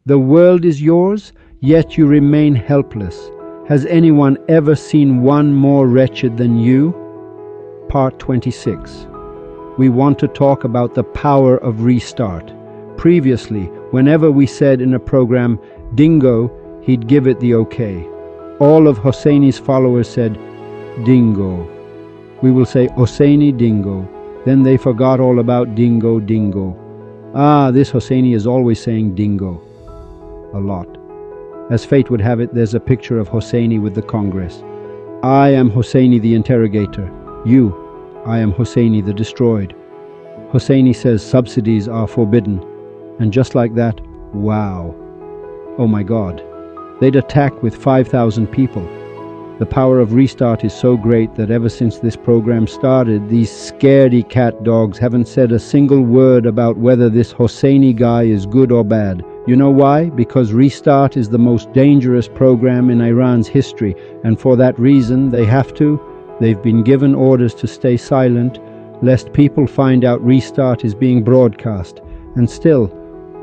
The world is yours, yet you remain helpless. Has anyone ever seen one more wretched than you? Part 26. We want to talk about the power of restart. Previously, whenever we said in a program, dingo, he'd give it the okay. All of Hosseini's followers said, dingo. We will say Hosseini dingo. Then they forgot all about dingo, dingo. This Hosseini is always saying dingo. A lot. As fate would have it, there's a picture of Hosseini with the Congress. I am Hosseini the interrogator. I am Hosseini the destroyed. Hosseini says subsidies are forbidden. And just like that, wow. Oh my God. They'd attack with 5,000 people. The power of restart is so great that ever since this program started, these scaredy cat dogs haven't said a single word about whether this Hosseini guy is good or bad. You know why? Because restart is the most dangerous program in Iran's history, and for that reason they've been given orders to stay silent, lest people find out restart is being broadcast. And still,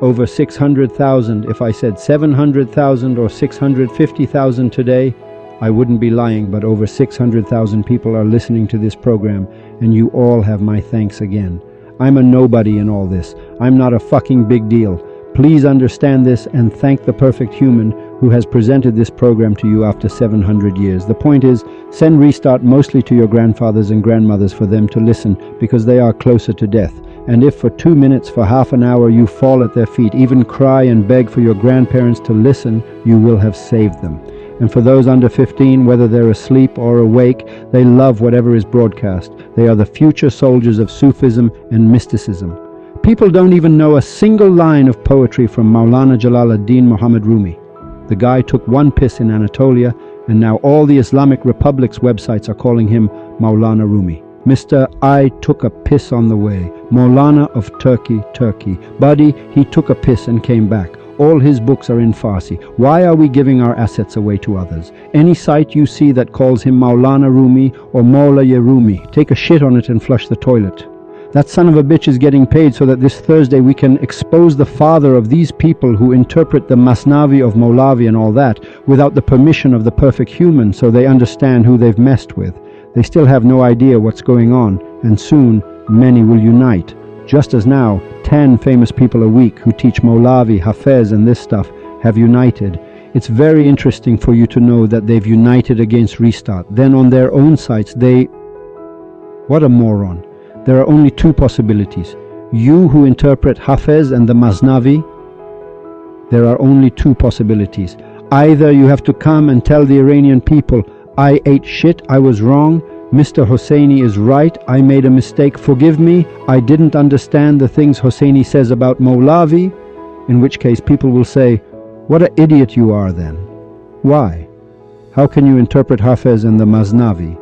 over 600,000, if I said 700,000 or 650,000 today, I wouldn't be lying, but over 600,000 people are listening to this program, and you all have my thanks again. I'm a nobody in all this. I'm not a fucking big deal. Please understand this and thank the perfect human who has presented this program to you after 700 years. The point is, send restart mostly to your grandfathers and grandmothers for them to listen, because they are closer to death. And if for 2 minutes, for half an hour, you fall at their feet, even cry and beg for your grandparents to listen, you will have saved them. And for those under 15, whether they're asleep or awake, they love whatever is broadcast. They are the future soldiers of Sufism and mysticism. People don't even know a single line of poetry from Maulana Jalaluddin Muhammad Rumi. The guy took one piss in Anatolia, and now all the Islamic Republic's websites are calling him Maulana Rumi. Mr. I took a piss on the way. Maulana of Turkey. Buddy, he took a piss and came back. All his books are in Farsi. Why are we giving our assets away to others? Any site you see that calls him Maulana Rumi or Maulaya Rumi, take a shit on it and flush the toilet. That son of a bitch is getting paid so that this Thursday we can expose the father of these people who interpret the Masnavi of Molavi and all that without the permission of the perfect human, so they understand who they've messed with. They still have no idea what's going on, and soon many will unite. Just as now, 10 famous people a week who teach Molavi, Hafez and this stuff have united. It's very interesting for you to know that they've united against restart. Then on their own sites What a moron. There are only two possibilities. You who interpret Hafez and the Masnavi, there are only two possibilities. Either you have to come and tell the Iranian people, I ate shit, I was wrong, Mr. Hosseini is right, I made a mistake, forgive me, I didn't understand the things Hosseini says about Molavi, in which case people will say, what an idiot you are then. Why? How can you interpret Hafez and the Masnavi?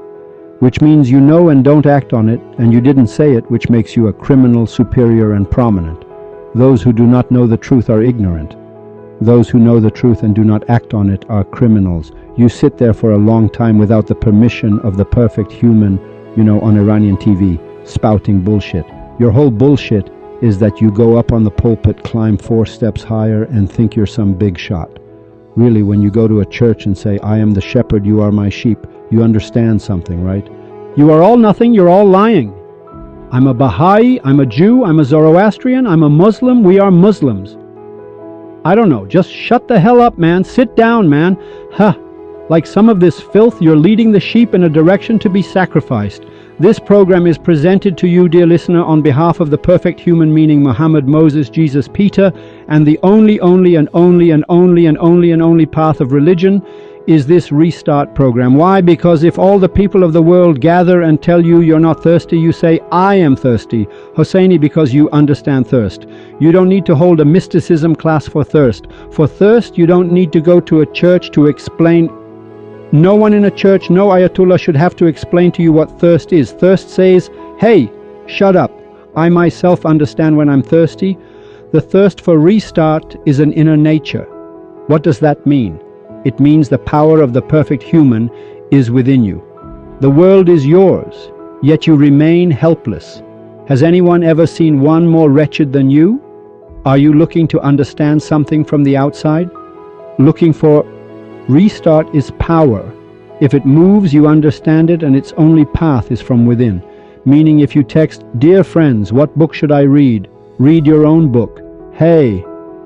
Which means you know and don't act on it, and you didn't say it, which makes you a criminal, superior and prominent. Those who do not know the truth are ignorant. Those who know the truth and do not act on it are criminals. You sit there for a long time without the permission of the perfect human, on Iranian TV, spouting bullshit. Your whole bullshit is that you go up on the pulpit, climb 4 steps higher, and think you're some big shot. Really, when you go to a church and say, I am the shepherd, you are my sheep, you understand something, right? You are all nothing, you're all lying. I'm a Baha'i, I'm a Jew, I'm a Zoroastrian, I'm a Muslim, we are Muslims. I don't know, just shut the hell up, man. Sit down, man. Like some of this filth, you're leading the sheep in a direction to be sacrificed. This program is presented to you, dear listener, on behalf of the perfect human, meaning Muhammad, Moses, Jesus, Peter, and the only path of religion is this restart program. Why? Because if all the people of the world gather and tell you you're not thirsty, you say, I am thirsty. Hosseini, because you understand thirst. You don't need to hold a mysticism class for thirst. For thirst, you don't need to go to a church to explain. No one in a church, no Ayatollah should have to explain to you what thirst is. Thirst says, hey, shut up. I myself understand when I'm thirsty. The thirst for restart is an inner nature. What does that mean? It means the power of the perfect human is within you. The world is yours, yet you remain helpless. Has anyone ever seen one more wretched than you? Are you looking to understand something from the outside? Looking for restart is power. If it moves, you understand it, and its only path is from within. Meaning if you text, "Dear friends, what book should I read?" Read your own book. Hey,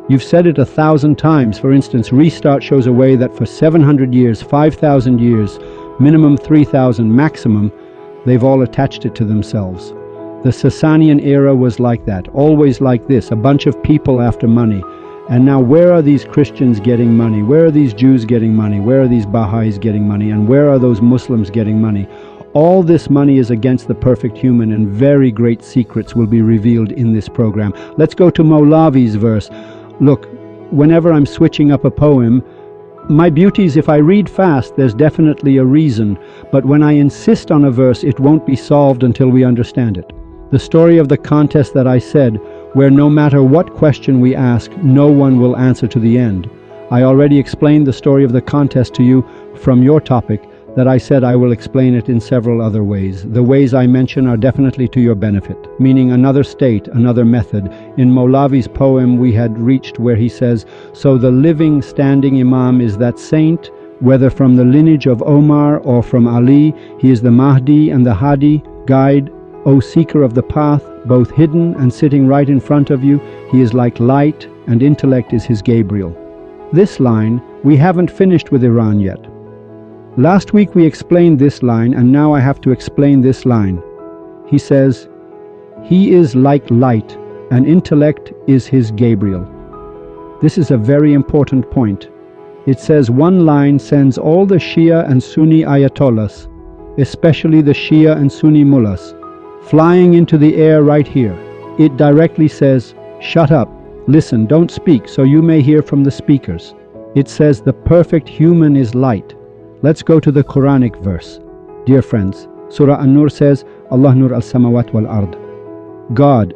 you've said it 1,000 times. For instance, restart shows a way that for 700 years, 5,000 years, minimum 3,000, maximum, they've all attached it to themselves. The Sasanian era was like that, always like this, a bunch of people after money. And now where are these Christians getting money? Where are these Jews getting money? Where are these Baha'is getting money? And where are those Muslims getting money? All this money is against the perfect human, and very great secrets will be revealed in this program. Let's go to Mawlavi's verse. Look, whenever I'm switching up a poem, my beauty is if I read fast, there's definitely a reason. But when I insist on a verse, it won't be solved until we understand it. The story of the contest that I said, where no matter what question we ask, no one will answer to the end. I already explained the story of the contest to you from your topic, that I said I will explain it in several other ways. The ways I mention are definitely to your benefit, meaning another state, another method. In Mawlavi's poem we had reached where he says, so the living standing Imam is that saint, whether from the lineage of Omar or from Ali, he is the Mahdi and the Hadi, guide, O seeker of the path, both hidden and sitting right in front of you, he is like light, and intellect is his Gabriel. This line, we haven't finished with Iran yet. Last week we explained this line, and now I have to explain this line. He says, he is like light, and intellect is his Gabriel. This is a very important point. It says one line sends all the Shia and Sunni Ayatollahs, especially the Shia and Sunni mullahs, flying into the air right here. It directly says, shut up, listen, don't speak, so you may hear from the speakers. It says the perfect human is light. Let's go to the Quranic verse. Dear friends, Surah An-Nur says, Allah nur al-samawat wal-ard. God,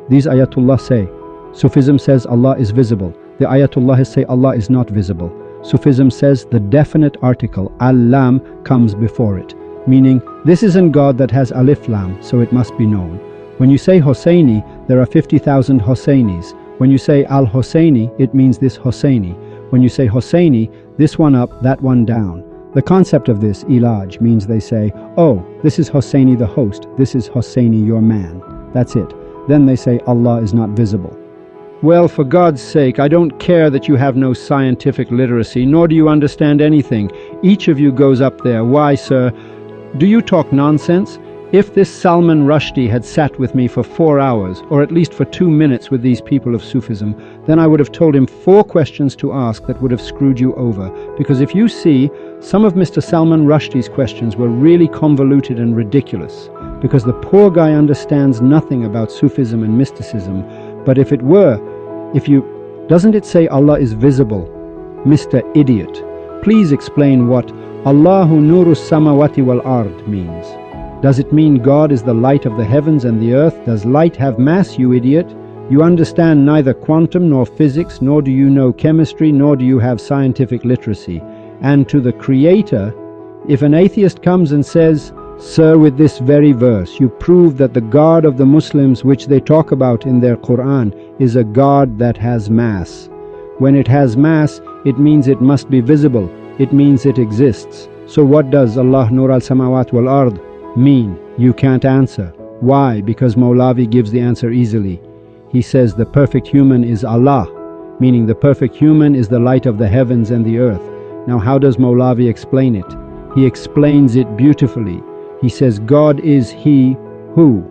these Ayatullah say. Sufism says Allah is visible. The Ayatullahs say Allah is not visible. Sufism says the definite article, al-lam, comes before it. Meaning, this isn't God that has alif lam, so it must be known. When you say Hosseini, there are 50,000 Hosseinis. When you say al-Hosseini, it means this Hosseini. When you say Hosseini, this one up, that one down. The concept of this, ilaj, means they say, oh, this is Hosseini the host, this is Hosseini your man. That's it. Then they say Allah is not visible. Well, for God's sake, I don't care that you have no scientific literacy, nor do you understand anything. Each of you goes up there. Why, sir? Do you talk nonsense? If this Salman Rushdie had sat with me for 4 hours, or at least for 2 minutes with these people of Sufism, then I would have told him 4 questions to ask that would have screwed you over. Because if you see, some of Mr. Salman Rushdie's questions were really convoluted and ridiculous, because the poor guy understands nothing about Sufism and mysticism. But if it were, doesn't it say Allah is visible? Mr. Idiot, please explain what Allahu nurus samawati wal ard means. Does it mean God is the light of the heavens and the earth? Does light have mass, you idiot? You understand neither quantum nor physics, nor do you know chemistry, nor do you have scientific literacy. And to the Creator, if an atheist comes and says, sir, with this very verse, you prove that the God of the Muslims, which they talk about in their Quran, is a God that has mass. When it has mass, it means it must be visible. It means it exists. So what does Allah nur al-samawat wal-ard mean? You can't answer. Why? Because Mawlavi gives the answer easily. He says the perfect human is Allah, meaning the perfect human is the light of the heavens and the earth. Now how does Mawlavi explain it? He explains it beautifully. He says God is He who.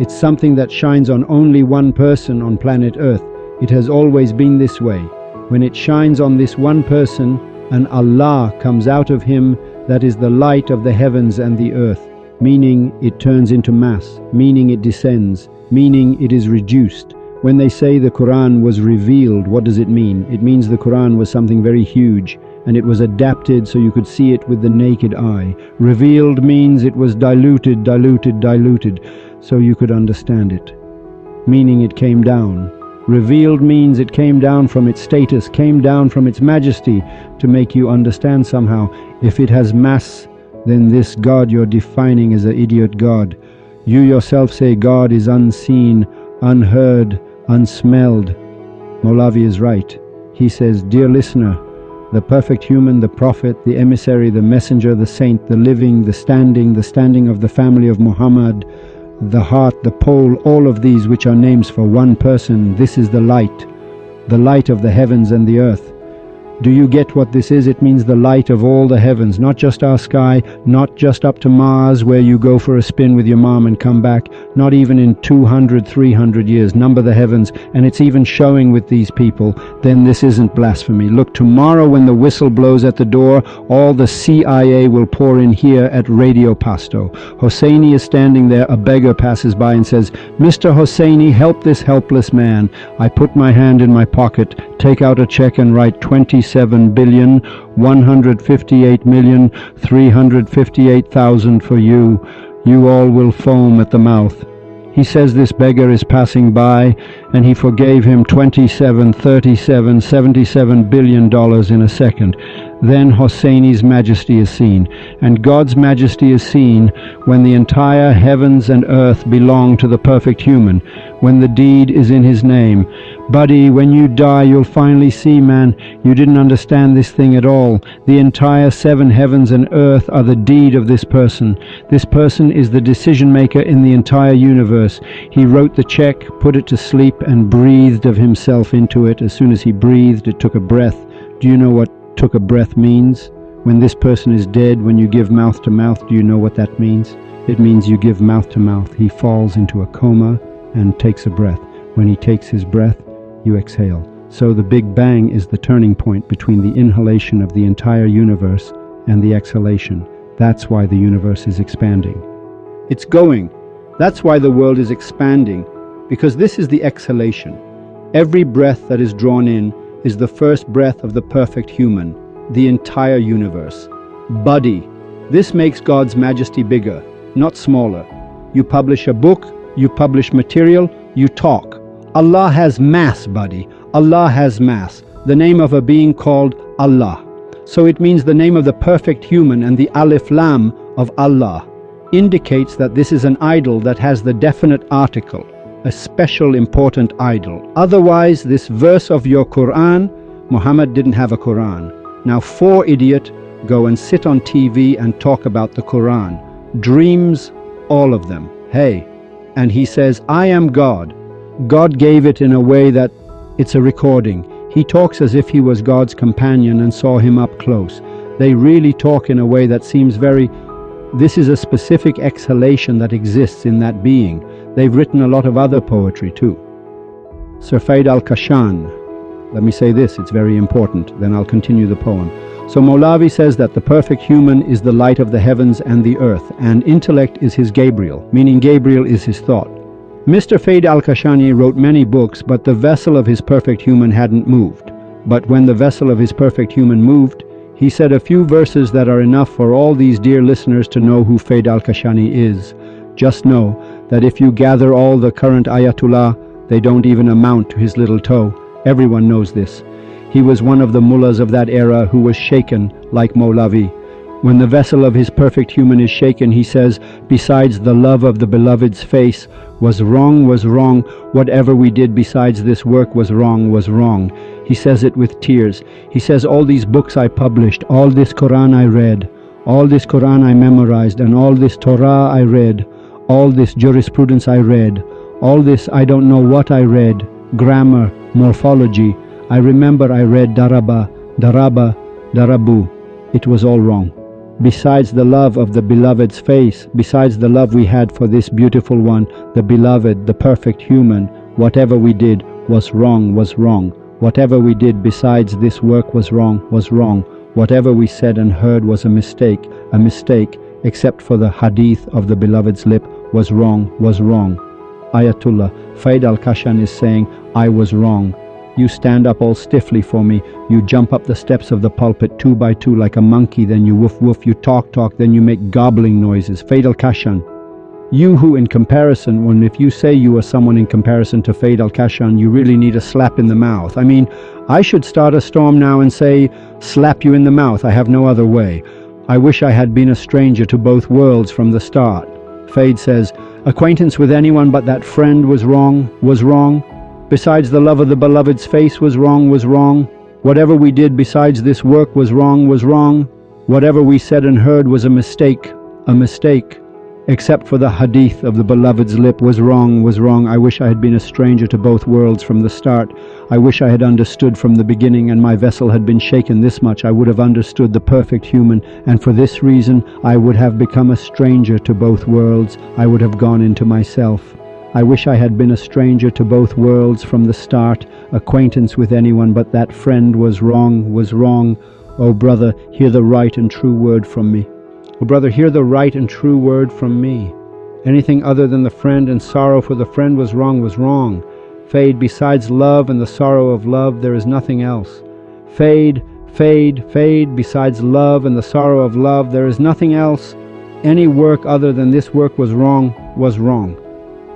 It's something that shines on only one person on planet Earth. It has always been this way. When it shines on this one person, an Allah comes out of him that is the light of the heavens and the earth, meaning it turns into mass, meaning it descends, meaning it is reduced. When they say the Quran was revealed, what does it mean? It means the Quran was something very huge, and it was adapted so you could see it with the naked eye. Revealed means it was diluted, so you could understand it, meaning it came down. Revealed means it came down from its status, came down from its majesty to make you understand somehow. If it has mass, then this God you're defining is an idiot God. You yourself say God is unseen, unheard, unsmelled. Molavi is right. He says, "Dear listener, the perfect human, the prophet, the emissary, the messenger, the saint, the living, the standing of the family of Muhammad, the heart, the pole, all of these which are names for one person, this is the light of the heavens and the earth." Do you get what this is? It means the light of all the heavens, not just our sky, not just up to Mars where you go for a spin with your mom and come back, not even in 200, 300 years. Number the heavens, and it's even showing with these people. Then this isn't blasphemy. Look, tomorrow when the whistle blows at the door, all the CIA will pour in here at Radio Pasto. Hosseini is standing there, a beggar passes by and says, "Mr. Hosseini, help this helpless man." I put my hand in my pocket, take out a check and write 27,158,358,000 for you. You all will foam at the mouth. He says this beggar is passing by, and he forgave him $77 billion in a second. Then Hosseini's majesty is seen, and God's majesty is seen when the entire heavens and earth belong to the perfect human, when the deed is in his name. Buddy, when you die, you'll finally see, man, you didn't understand this thing at all. The entire 7 heavens and earth are the deed of this person. This person is the decision maker in the entire universe. He wrote the check, put it to sleep, and breathed of himself into it. As soon as he breathed, it took a breath. Do you know what took a breath means? When this person is dead, when you give mouth to mouth, do you know what that means? It means you give mouth to mouth. He falls into a coma and takes a breath. When he takes his breath, you exhale. So the Big Bang is the turning point between the inhalation of the entire universe and the exhalation. That's why the universe is expanding. It's going. That's why the world is expanding, because this is the exhalation. Every breath that is drawn in is the first breath of the perfect human, the entire universe. Buddy, this makes God's majesty bigger, not smaller. You publish a book, you publish material, you talk. Allah has mass, buddy. Allah has mass. The name of a being called Allah. So it means the name of the perfect human, and the Alif Lam of Allah indicates that this is an idol that has the definite article, a special important idol. Otherwise, this verse of your Quran, Muhammad didn't have a Quran. Now 4 idiots go and sit on TV and talk about the Quran. Dreams, all of them. Hey, and he says, "I am God." God gave it in a way that it's a recording. He talks as if he was God's companion and saw him up close. They really talk in a way that seems very... This is a specific exhalation that exists in that being. They've written a lot of other poetry too. Sir Faid al-Kashan. Let me say this, it's very important, then I'll continue the poem. So Molavi says that the perfect human is the light of the heavens and the earth, and intellect is his Gabriel, meaning Gabriel is his thought. Mr. Faid al-Kashani wrote many books, but the vessel of his perfect human hadn't moved. But when the vessel of his perfect human moved, he said a few verses that are enough for all these dear listeners to know who Faid al-Kashani is. Just know that if you gather all the current Ayatollah, they don't even amount to his little toe. Everyone knows this. He was one of the mullahs of that era who was shaken like Molavi. When the vessel of his perfect human is shaken, he says, besides the love of the beloved's face, was wrong, whatever we did besides this work was wrong. He says it with tears. He says, all these books I published, all this Quran I read, all this Quran I memorized, and all this Torah I read, all this jurisprudence I read, all this I don't know what I read, grammar, morphology. I remember I read daraba, darabu. It was all wrong. Besides the love of the beloved's face, besides the love we had for this beautiful one, the beloved, the perfect human, whatever we did was wrong. Whatever we did besides this work was wrong. Whatever we said and heard was a mistake, except for the hadith of the beloved's lip was wrong. Ayatollah Faid al-Kashan is saying, I was wrong. You stand up all stiffly for me. You jump up the steps of the pulpit 2 by 2 like a monkey, then you woof woof, you talk, then you make gobbling noises. Faid al-Kashan. You who in comparison, when if you say you are someone in comparison to Faid al-Kashan, you really need a slap in the mouth. I mean, I should start a storm now and say, slap you in the mouth. I have no other way. I wish I had been a stranger to both worlds from the start. Faid says, acquaintance with anyone but that friend was wrong. besides the love of the beloved's face was wrong, was wrong. Whatever we did besides this work was wrong, was wrong. Whatever we said and heard was a mistake, a mistake. Except for the hadith of the beloved's lip was wrong, was wrong. I wish I had been a stranger to both worlds from the start. I wish I had understood from the beginning, and my vessel had been shaken this much. I would have understood the perfect human, and for this reason I would have become a stranger to both worlds. I would have gone into myself. I wish I had been a stranger to both worlds from the start, acquaintance with anyone but that friend was wrong, was wrong. Oh brother, hear the right and true word from me. Oh brother, hear the right and true word from me. Anything other than the friend and sorrow for the friend was wrong, was wrong. Fade, besides love and the sorrow of love, there is nothing else. Fade, fade, fade, besides love and the sorrow of love, there is nothing else. Any work other than this work was wrong, was wrong.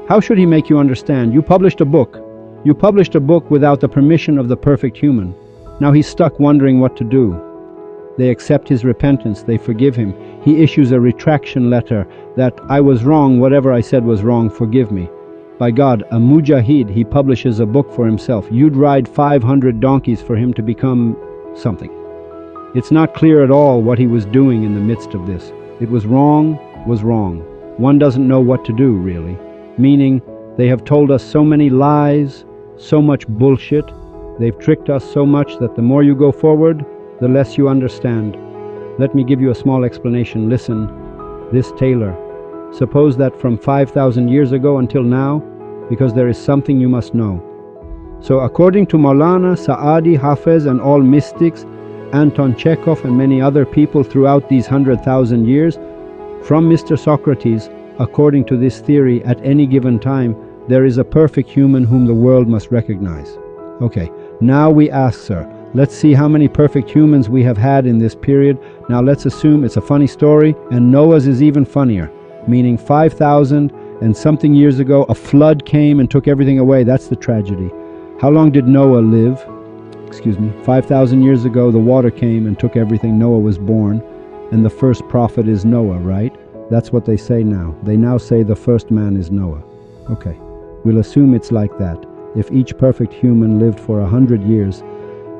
How should he make you understand? You published a book. You published a book without the permission of the perfect human. Now he's stuck wondering what to do. They accept his repentance, they forgive him. He issues a retraction letter that I was wrong, whatever I said was wrong, forgive me. By God, a mujahid, he publishes a book for himself. You'd ride 500 donkeys for him to become something. It's not clear at all what he was doing in the midst of this. It was wrong. One doesn't know what to do, really. Meaning, they have told us so many lies, so much bullshit. They've tricked us so much that the more you go forward, the less you understand. Let me give you a small explanation. Listen, this tailor. Suppose that from 5,000 years ago until now, because there is something you must know. So according to Maulana, Saadi, Hafez and all mystics, Anton Chekhov and many other people throughout these 100,000 years, from Mr. Socrates, according to this theory, at any given time, there is a perfect human whom the world must recognize. Okay, now we ask, sir, let's see how many perfect humans we have had in this period. Now let's assume it's a funny story, and Noah's is even funnier, meaning 5,000 and something years ago, a flood came and took everything away. That's the tragedy. How long did Noah live? 5,000 years ago, the water came and took everything. Noah was born, and the first prophet is Noah, right? That's what they say now. They now say the first man is Noah. Okay, we'll assume it's like that. If each perfect human lived for 100 years,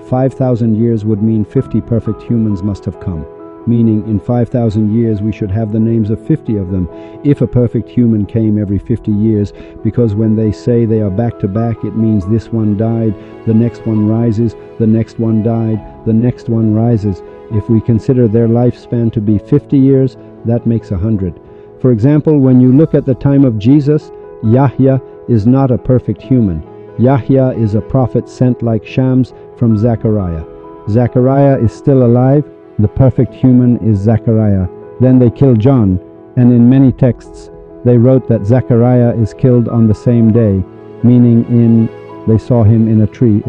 5,000 years would mean 50 perfect humans must have come. Meaning in 5,000 years we should have the names of 50 of them, if a perfect human came every 50 years, because when they say they are back to back, it means this one died, the next one rises, the next one died, the next one rises. If we consider their lifespan to be 50 years, that makes 100. For example, when you look at the time of Jesus, Yahya is not a perfect human. Yahya is a prophet sent like Shams from Zechariah. Zechariah is still alive. The perfect human is Zechariah. Then they kill John, and in many texts they wrote that Zechariah is killed on the same day, meaning they saw him in a tree,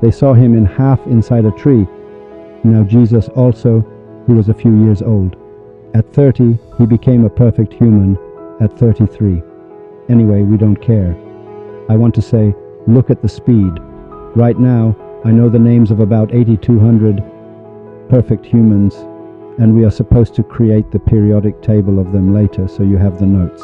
they saw him in half inside a tree. Now Jesus also, he was a few years old. At 30, he became a perfect human at 33. Anyway, we don't care. I want to say, look at the speed. Right now, I know the names of about 8,200 perfect humans, and we are supposed to create the periodic table of them later, so you have the notes.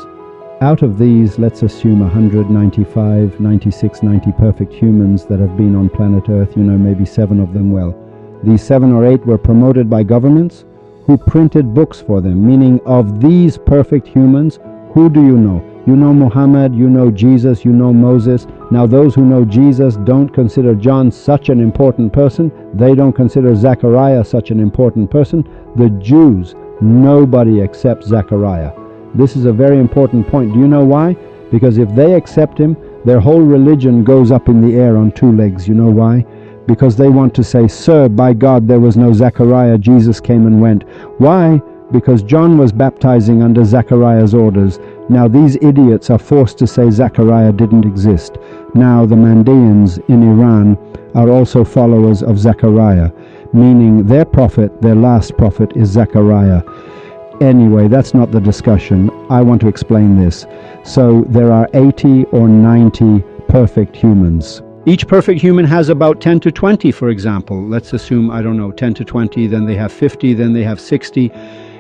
Out of these, let's assume 195, 96, 90 perfect humans that have been on planet Earth, maybe 7 of them. Well, these 7 or 8 were promoted by governments who printed books for them, meaning of these perfect humans, who do you know? You know Muhammad, you know Jesus, you know Moses. Now those who know Jesus don't consider John such an important person. They don't consider Zechariah such an important person. The Jews, nobody accepts Zechariah. This is a very important point. Do you know why? Because if they accept him, their whole religion goes up in the air on 2 legs. You know why? Because they want to say, sir, by God, there was no Zechariah. Jesus came and went. Why? Because John was baptizing under Zechariah's orders. Now these idiots are forced to say Zechariah didn't exist. Now the Mandaeans in Iran are also followers of Zechariah, meaning their prophet, their last prophet, is Zechariah. Anyway, that's not the discussion. I want to explain this. So there are 80 or 90 perfect humans. Each perfect human has about 10 to 20, for example. Let's assume, 10 to 20, then they have 50, then they have 60.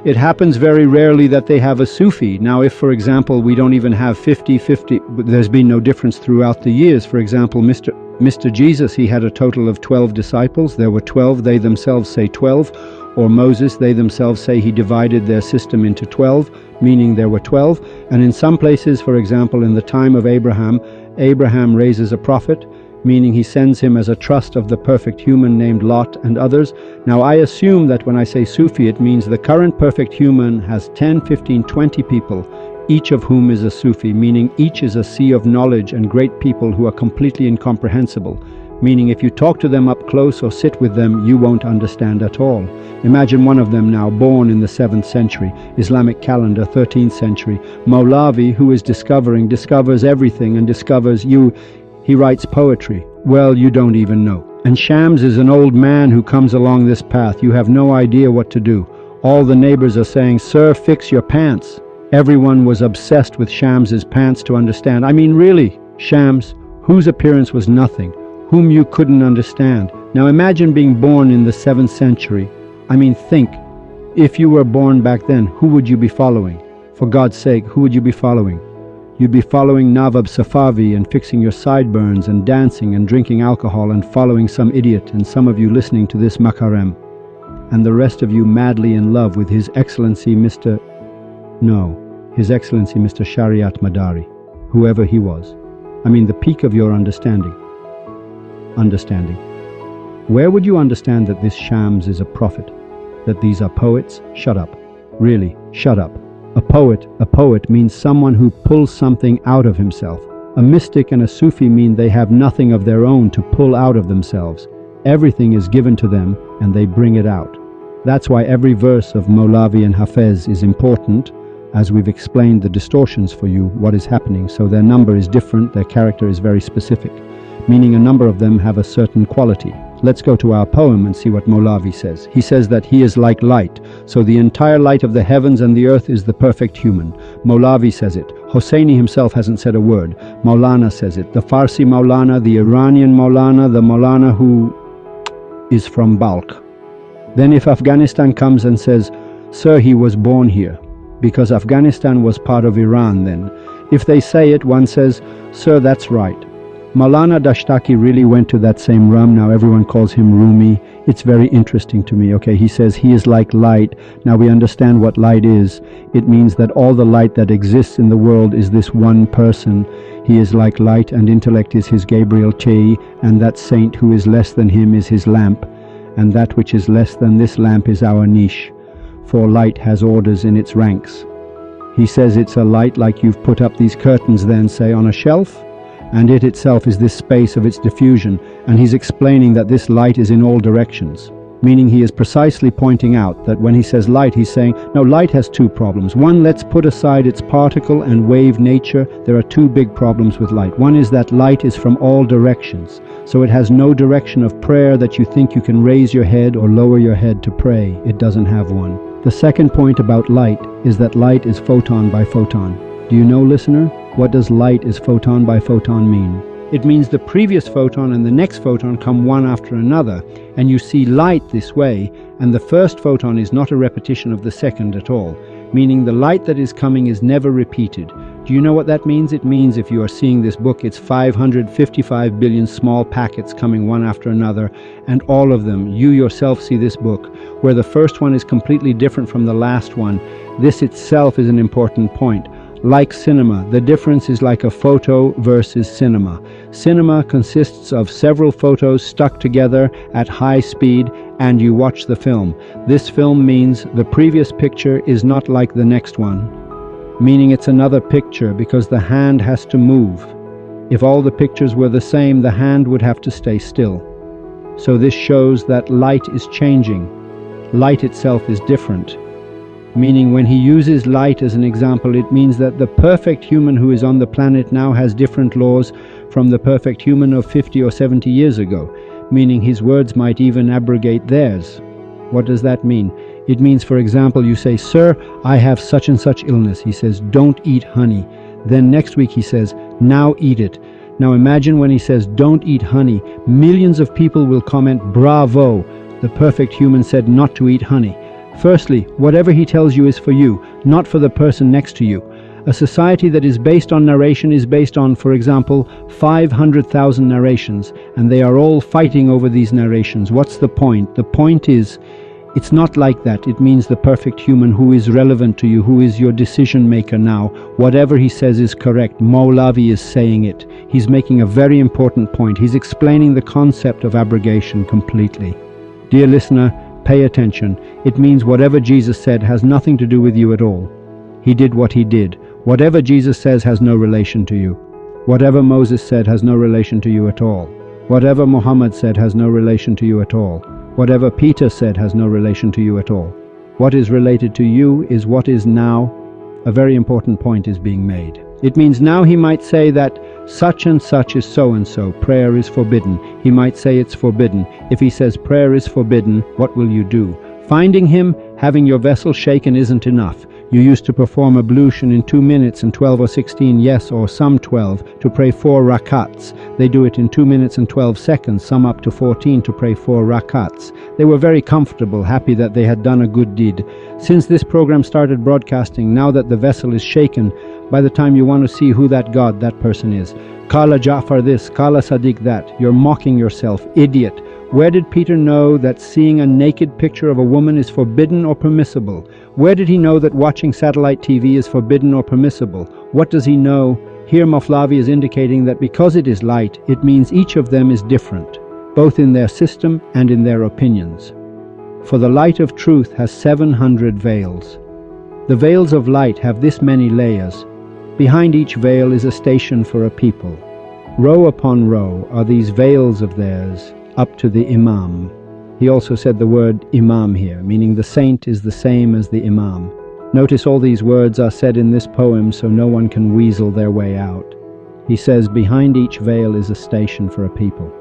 It happens very rarely that they have a Sufi. Now, if, for example, we don't even have 50-50, there's been no difference throughout the years. For example, Mr. Jesus, he had a total of 12 disciples. There were 12, they themselves say 12. Or Moses, they themselves say he divided their system into 12, meaning there were 12. And in some places, for example, in the time of Abraham, Abraham raises a prophet, meaning he sends him as a trust of the perfect human named Lot and others. Now, I assume that when I say Sufi, it means the current perfect human has 10, 15, 20 people, each of whom is a Sufi, meaning each is a sea of knowledge and great people who are completely incomprehensible, meaning if you talk to them up close or sit with them, you won't understand at all. Imagine one of them now, born in the 7th century, Islamic calendar, 13th century, Mawlavi, who is discovers everything and discovers you. He writes poetry. Well, you don't even know. And Shams is an old man who comes along this path. You have no idea what to do. All the neighbors are saying, "Sir, fix your pants." Everyone was obsessed with Shams's pants to understand. I mean, really, Shams, whose appearance was nothing, whom you couldn't understand. Now imagine being born in the 7th century. I mean, think, if you were born back then, who would you be following? For God's sake, who would you be following? You'd be following Nawab Safavi and fixing your sideburns and dancing and drinking alcohol and following some idiot, and some of you listening to this makarem, and the rest of you madly in love with His Excellency Mr. Shariat Madari, whoever he was. I mean, the peak of your understanding. Where would you understand that this Shams is a prophet? That these are poets? Shut up. Really, shut up. A poet means someone who pulls something out of himself. A mystic and a Sufi mean they have nothing of their own to pull out of themselves. Everything is given to them and they bring it out. That's why every verse of Mawlavi and Hafez is important, as we've explained the distortions for you, what is happening. So their number is different, their character is very specific, meaning a number of them have a certain quality. Let's go to our poem and see what Mawlavi says. He says that he is like light, so the entire light of the heavens and the earth is the perfect human. Mawlavi says it. Hosseini himself hasn't said a word. Maulana says it. The Farsi Maulana, the Iranian Maulana, the Maulana who is from Balkh. Then if Afghanistan comes and says, "Sir, he was born here," because Afghanistan was part of Iran then. If they say it, one says, "Sir, that's right." Maulana Dashtaki really went to that same realm. Now everyone calls him Rumi. It's very interesting to me. Okay, he says he is like light. Now we understand what light is. It means that all the light that exists in the world is this one person. He is like light, and intellect is his Gabriel Chei, and that saint who is less than him is his lamp, and that which is less than this lamp is our niche. For light has orders in its ranks. He says it's a light like you've put up these curtains then, say, on a shelf, and it itself is this space of its diffusion, and he's explaining that this light is in all directions, meaning he is precisely pointing out that when he says light, he's saying, no, light has two problems. One, let's put aside its particle and wave nature. There are two big problems with light. One is that light is from all directions, so it has no direction of prayer that you think you can raise your head or lower your head to pray. It doesn't have one. The second point about light is that light is photon by photon. Do you know, listener? What does light is photon by photon mean? It means the previous photon and the next photon come one after another, and you see light this way, and the first photon is not a repetition of the second at all, meaning the light that is coming is never repeated. Do you know what that means? It means if you are seeing this book, it's 555 billion small packets coming one after another, and all of them, you yourself see this book, where the first one is completely different from the last one. This itself is an important point. Like cinema, the difference is like a photo versus cinema. Cinema consists of several photos stuck together at high speed, and you watch the film. This film means the previous picture is not like the next one, meaning it's another picture because the hand has to move. If all the pictures were the same, the hand would have to stay still. So this shows that light is changing. Light itself is different. Meaning when he uses light as an example, it means that the perfect human who is on the planet now has different laws from the perfect human of 50 or 70 years ago, meaning his words might even abrogate theirs. What does that mean? It means, for example, you say, "Sir, I have such and such illness." He says, "Don't eat honey." Then next week he says, "Now eat it." Now imagine when he says, "Don't eat honey," millions of people will comment, "Bravo, the perfect human said not to eat honey." Firstly, whatever he tells you is for you, not for the person next to you. A society that is based on narration is based on, for example, 500,000 narrations, and they are all fighting over these narrations. What's the point? The point is, it's not like that. It means the perfect human who is relevant to you, who is your decision maker now. Whatever he says is correct. Maulavi is saying it. He's making a very important point. He's explaining the concept of abrogation completely. Dear listener, pay attention. It means whatever Jesus said has nothing to do with you at all. He did what he did. Whatever Jesus says has no relation to you. Whatever Moses said has no relation to you at all. Whatever Muhammad said has no relation to you at all. Whatever Peter said has no relation to you at all. What is related to you is what is now. A very important point is being made. It means now he might say that such and such is so and so, prayer is forbidden. He might say it's forbidden. If he says prayer is forbidden, what will you do? Finding him, having your vessel shaken isn't enough. You used to perform ablution in 2 minutes and 12 or 16, yes, or some 12, to pray 4 rakats. They do it in 2 minutes and 12 seconds, some up to 14 to pray 4 rakats. They were very comfortable, happy that they had done a good deed. Since this program started broadcasting, now that the vessel is shaken, by the time you want to see who that God, that person is. Kala Ja'far this, Kala Sadiq that. You're mocking yourself, idiot. Where did Peter know that seeing a naked picture of a woman is forbidden or permissible? Where did he know that watching satellite TV is forbidden or permissible? What does he know? Here Maflavi is indicating that because it is light, it means each of them is different, both in their system and in their opinions. For the light of truth has 700 veils. The veils of light have this many layers. Behind each veil is a station for a people. Row upon row are these veils of theirs, up to the Imam. He also said the word Imam here, meaning the saint is the same as the Imam. Notice all these words are said in this poem so no one can weasel their way out. He says behind each veil is a station for a people.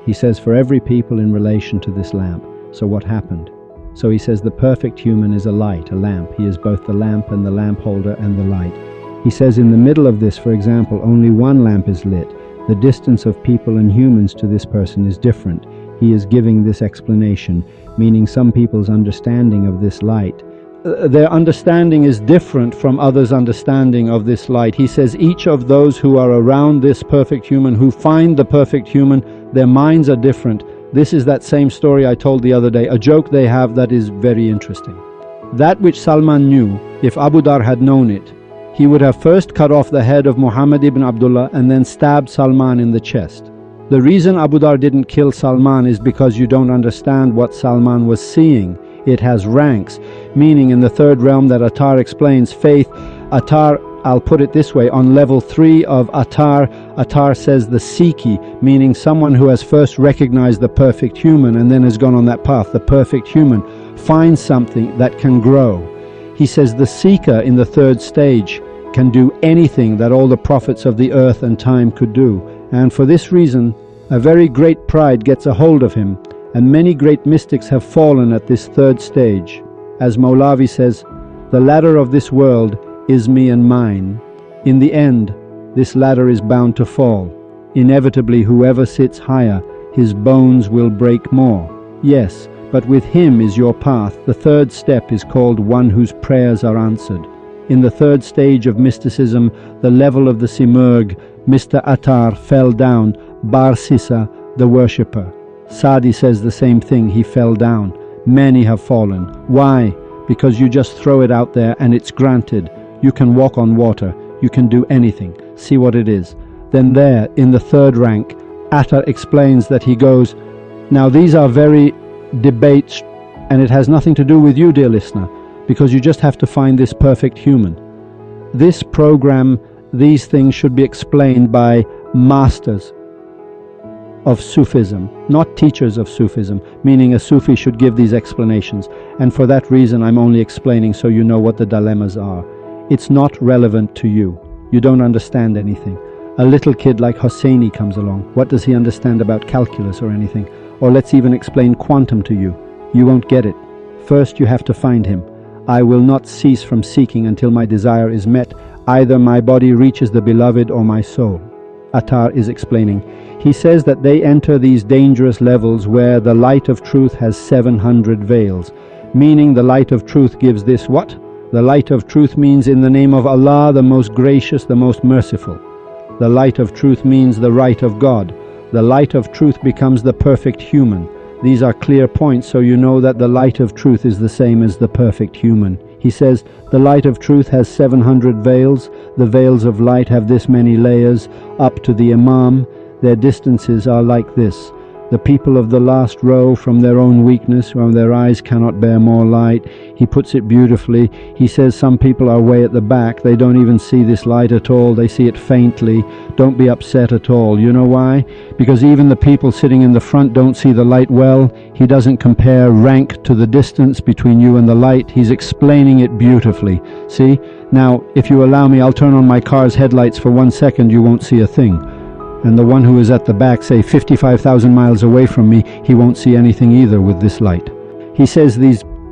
He says for every people in relation to this lamp. So what happened? So he says the perfect human is a light, a lamp. He is both the lamp and the lamp holder and the light. He says in the middle of this, for example, only one lamp is lit. The distance of people and humans to this person is different. He is giving this explanation, meaning some people's understanding of this light. Their understanding is different from others' understanding of this light. He says each of those who are around this perfect human, who find the perfect human, their minds are different. This is that same story I told the other day, a joke they have that is very interesting. That which Salman knew, if Abu Dhar had known it, he would have first cut off the head of Muhammad ibn Abdullah and then stabbed Salman in the chest. The reason Abu Dhar didn't kill Salman is because you don't understand what Salman was seeing. It has ranks, meaning in the third realm that Attar explains, faith, Attar, I'll put it this way, on level 3 of Attar, Attar says the Sikhi, meaning someone who has first recognized the perfect human and then has gone on that path. The perfect human finds something that can grow. He says the seeker in the third stage can do anything that all the prophets of the earth and time could do. And for this reason, a very great pride gets a hold of him, and many great mystics have fallen at this third stage. As Maulavi says, the ladder of this world is me and mine. In the end, this ladder is bound to fall. Inevitably, whoever sits higher, his bones will break more. Yes, but with him is your path. The third step is called one whose prayers are answered. In the third stage of mysticism, the level of the Simurg, Mr. Attar fell down, Bar Sisa, the worshipper. Sadi says the same thing, he fell down. Many have fallen. Why? Because you just throw it out there and it's granted. You can walk on water, you can do anything. See what it is. Then there, in the third rank, Attar explains that he goes, now these are very debates, and it has nothing to do with you, dear listener, because you just have to find this perfect human. This program, these things should be explained by masters of Sufism, not teachers of Sufism, meaning a Sufi should give these explanations, and for that reason I'm only explaining so you know what the dilemmas are. It's not relevant to you. You don't understand anything. A little kid like Hosseini comes along. What does he understand about calculus or anything? Or let's even explain quantum to you. You won't get it. First you have to find him. I will not cease from seeking until my desire is met. Either my body reaches the beloved or my soul. Attar is explaining. He says that they enter these dangerous levels where the light of truth has 700 veils. meaning the light of truth gives this what? The light of truth means in the name of Allah, the most gracious, the most merciful. The light of truth means the right of God. The light of truth becomes the perfect human. These are clear points, so you know that the light of truth is the same as the perfect human. He says, the light of truth has 700 veils. The veils of light have this many layers. Up to the Imam, their distances are like this. The people of the last row, from their own weakness, when their eyes cannot bear more light. He puts it beautifully. He says some people are way at the back. They don't even see this light at all. They see it faintly. Don't be upset at all. You know why? Because even the people sitting in the front don't see the light well. He doesn't compare rank to the distance between you and the light. He's explaining it beautifully. See? Now, if you allow me, I'll turn on my car's headlights for 1 second. You won't see a thing. And the one who is at the back, say 55,000 miles away from me, he won't see anything either with this light. He says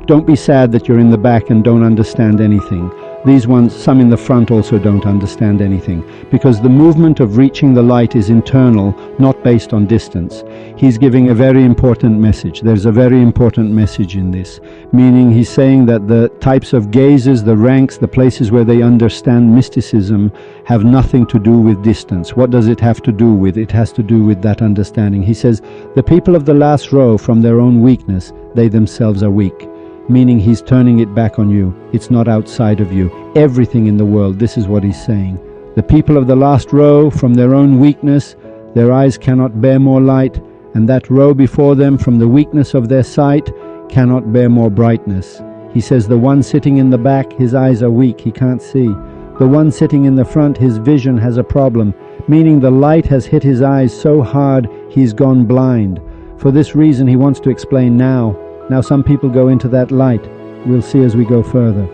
don't be sad that you're in the back and don't understand anything. These ones, some in the front also don't understand anything, because the movement of reaching the light is internal, not based on distance. He's giving a very important message. There's a very important message in this, meaning he's saying that the types of gazes, the ranks, the places where they understand mysticism have nothing to do with distance. What does it have to do with? It has to do with that understanding. He says, the people of the last row, from their own weakness, they themselves are weak. Meaning he's turning it back on you. It's not outside of you. Everything in the world, this is what he's saying. The people of the last row, from their own weakness, their eyes cannot bear more light, and that row before them, from the weakness of their sight, cannot bear more brightness. He says the one sitting in the back, his eyes are weak, he can't see. The one sitting in the front, his vision has a problem, meaning the light has hit his eyes so hard he's gone blind. For this reason he wants to explain now. Now some people go into that light. We'll see as we go further.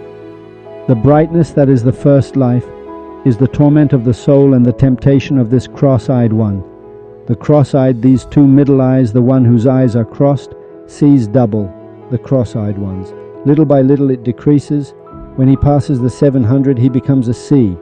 The brightness that is the first life is the torment of the soul and the temptation of this cross-eyed one. The cross-eyed, these two middle eyes, the one whose eyes are crossed, sees double, the cross-eyed ones. Little by little it decreases. When he passes the 700, he becomes a sea.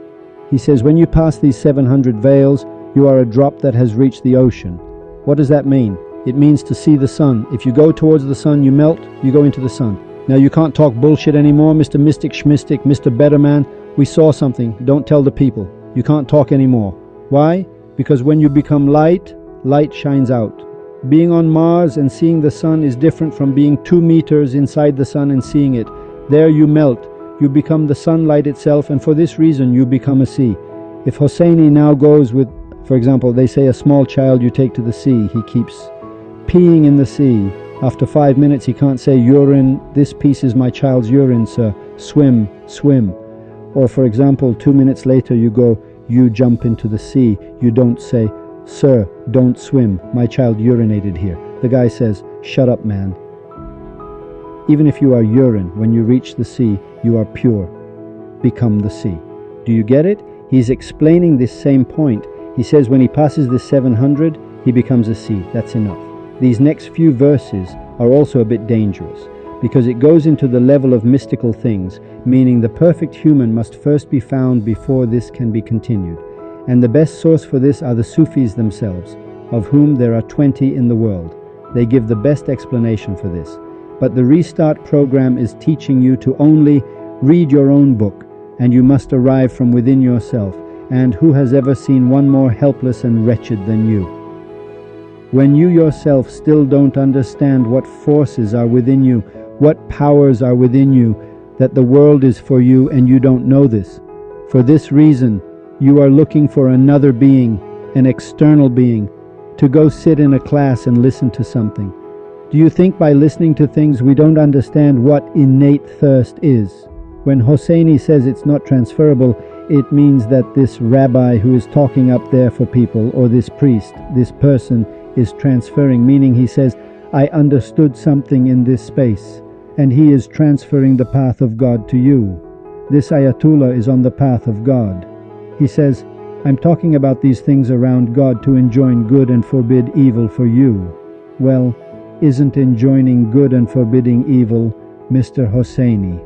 He says, when you pass these 700 veils, you are a drop that has reached the ocean. What does that mean? It means to see the sun. If you go towards the sun, you melt, you go into the sun. Now you can't talk bullshit anymore, Mr. Mystic Schmistic, Mr. Betterman. We saw something. Don't tell the people. You can't talk anymore. Why? Because when you become light, light shines out. Being on Mars and seeing the sun is different from being 2 meters inside the sun and seeing it. There you melt. You become the sunlight itself, and for this reason you become a sea. If Hosseini now goes with, for example, they say a small child you take to the sea, he keeps peeing in the sea. After 5 minutes he can't say, urine, this piece is my child's urine, sir. Swim, swim. Or for example, 2 minutes later you go, you jump into the sea. You don't say, sir, don't swim. My child urinated here. The guy says, shut up, man. Even if you are urine, when you reach the sea, you are pure. Become the sea. Do you get it? He's explaining this same point. He says when he passes the 700, he becomes a sea. That's enough. These next few verses are also a bit dangerous, because it goes into the level of mystical things, meaning the perfect human must first be found before this can be continued. And the best source for this are the Sufis themselves, of whom there are 20 in the world. They give the best explanation for this. But the Restart program is teaching you to only read your own book, and you must arrive from within yourself. And who has ever seen one more helpless and wretched than you? When you yourself still don't understand what forces are within you, what powers are within you, that the world is for you and you don't know this. For this reason, you are looking for another being, an external being, to go sit in a class and listen to something. Do you think by listening to things we don't understand what innate thirst is? When Hosseini says it's not transferable, it means that this rabbi who is talking up there for people, or this priest, this person, is transferring, meaning he says, I understood something in this space, and he is transferring the path of God to you. This Ayatollah is on the path of God. He says, I'm talking about these things around God to enjoin good and forbid evil for you. Well, isn't enjoining good and forbidding evil Mr. Hosseini?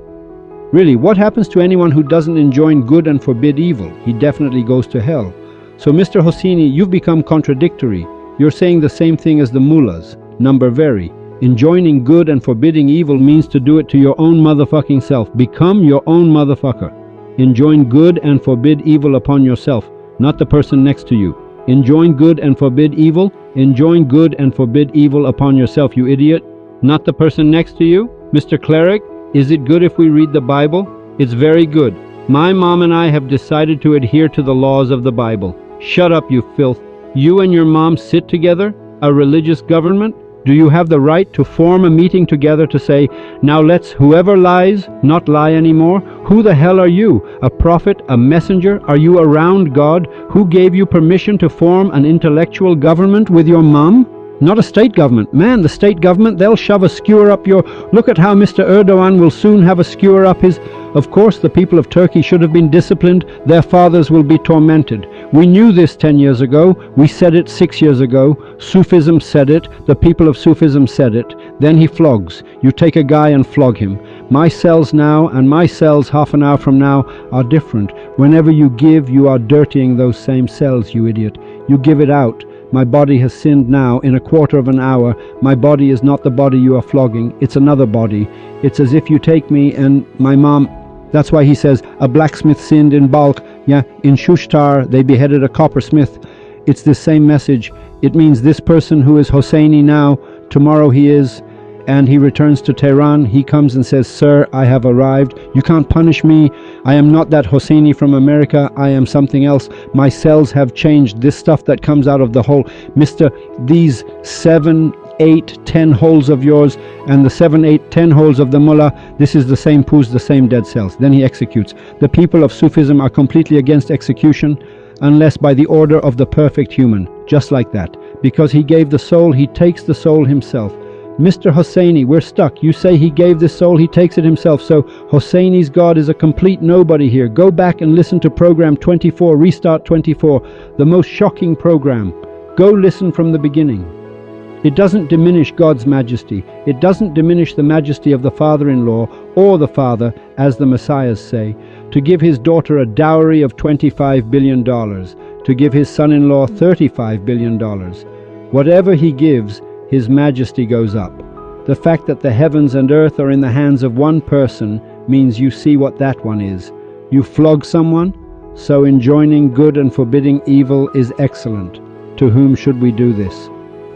Really, what happens to anyone who doesn't enjoin good and forbid evil? He definitely goes to hell. So Mr. Hosseini, you've become contradictory. You're saying the same thing as the mullahs, number vary. Enjoining good and forbidding evil means to do it to your own motherfucking self. Become your own motherfucker. Enjoin good and forbid evil upon yourself, not the person next to you. Enjoin good and forbid evil. Enjoin good and forbid evil upon yourself, you idiot. Not the person next to you. Mr. Cleric, is it good if we read the Bible? It's very good. My mom and I have decided to adhere to the laws of the Bible. Shut up, you filth. You and your mom sit together? A religious government? Do you have the right to form a meeting together to say, now let's whoever lies not lie anymore? Who the hell are you? A prophet? A messenger? Are you around God? Who gave you permission to form an intellectual government with your mom? Not a state government. Man, the state government, they'll shove a skewer up your... Look at how Mr. Erdogan will soon have a skewer up his... Of course, the people of Turkey should have been disciplined. Their fathers will be tormented. We knew this 10 years ago. We said it 6 years ago. Sufism said it. The people of Sufism said it. Then he flogs. You take a guy and flog him. My cells now and my cells half an hour from now are different. Whenever you give, you are dirtying those same cells, you idiot. You give it out. My body has sinned now in a quarter of an hour. My body is not the body you are flogging. It's another body. It's as if you take me and my mom... That's why he says, a blacksmith sinned in Balkh. Yeah, in Shushtar, they beheaded a coppersmith. It's the same message. It means this person who is Hosseini now, tomorrow he is... and he returns to Tehran. He comes and says, sir, I have arrived. You can't punish me. I am not that Hosseini from America. I am something else. My cells have changed. This stuff that comes out of the hole. Mister, these 7, 8, 10 holes of yours and the 7, 8, 10 holes of the mullah, this is the same poos, the same dead cells. Then he executes. The people of Sufism are completely against execution unless by the order of the perfect human. Just like that. Because he gave the soul, he takes the soul himself. Mr. Hosseini, we're stuck. You say he gave this soul, he takes it himself. So Hosseini's God is a complete nobody here. Go back and listen to program 24, Restart 24, the most shocking program. Go listen from the beginning. It doesn't diminish God's majesty. It doesn't diminish the majesty of the father-in-law or the father, as the messiahs say, to give his daughter a dowry of $25 billion, to give his son-in-law $35 billion. Whatever he gives, his majesty goes up. The fact that the heavens and earth are in the hands of one person means you see what that one is. You flog someone, so enjoining good and forbidding evil is excellent. To whom should we do this?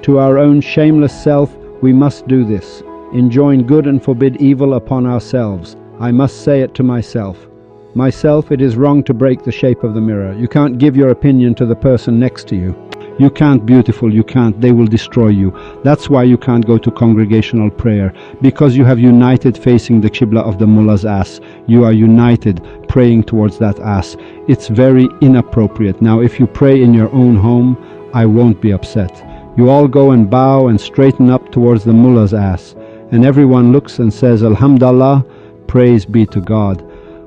To our own shameless self we must do this. Enjoin good and forbid evil upon ourselves. I must say it to myself. Myself, it is wrong to break the shape of the mirror. You can't give your opinion to the person next to you. You can't, beautiful, you can't. They will destroy you. That's why you can't go to congregational prayer, because you have united facing the Qibla of the mullah's ass. You are united praying towards that ass. It's very inappropriate. Now, if you pray in your own home, I won't be upset. You all go and bow and straighten up towards the mullah's ass, and everyone looks and says, Alhamdulillah, praise be to God.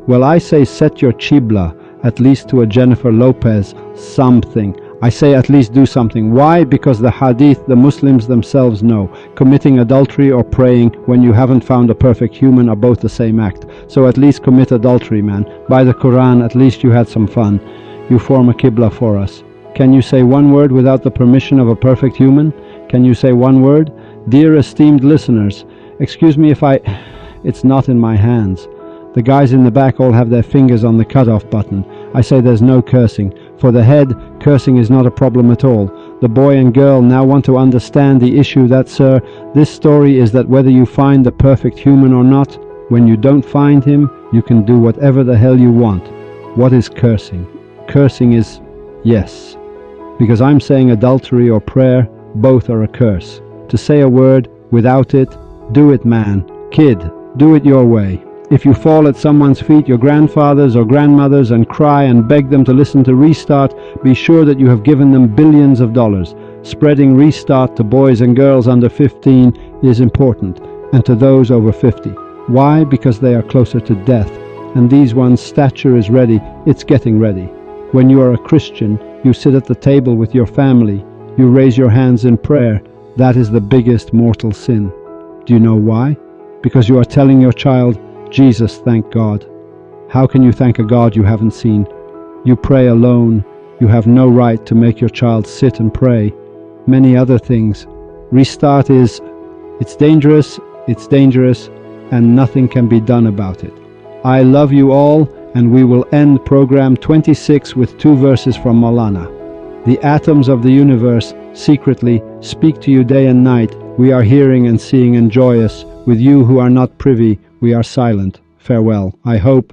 Well, I say set your Qibla, at least to a Jennifer Lopez, something. I say at least do something. Why? Because the hadith, the Muslims themselves know, committing adultery or praying when you haven't found a perfect human are both the same act. So at least commit adultery, man. By the Quran, at least you had some fun. You form a Qibla for us. Can you say one word without the permission of a perfect human? Can you say one word? Dear esteemed listeners, excuse me if it's not in my hands. The guys in the back all have their fingers on the cutoff button. I say there's no cursing. For the head, cursing is not a problem at all. The boy and girl now want to understand the issue that, sir, this story is that whether you find the perfect human or not, when you don't find him, you can do whatever the hell you want. What is cursing? Cursing is yes. Because I'm saying adultery or prayer, both are a curse. To say a word without it, do it, man. Kid, do it your way. If you fall at someone's feet, your grandfathers or grandmothers, and cry and beg them to listen to Restart, be sure that you have given them billions of dollars. Spreading Restart to boys and girls under 15 is important, and to those over 50. Why? Because they are closer to death, and these ones' stature is ready. It's getting ready. When you are a Christian, you sit at the table with your family. You raise your hands in prayer. That is the biggest mortal sin. Do you know why? Because you are telling your child, Jesus, thank God. How can you thank a God you haven't seen? You pray alone. You have no right to make your child sit and pray. Many other things. Restart is It's dangerous, and nothing can be done about it. I love you all, and we will end program 26 with 2 verses from Maulana. The atoms of the universe secretly speak to you day and night. We are hearing and seeing and joyous. With you who are not privy, we are silent. Farewell. I hope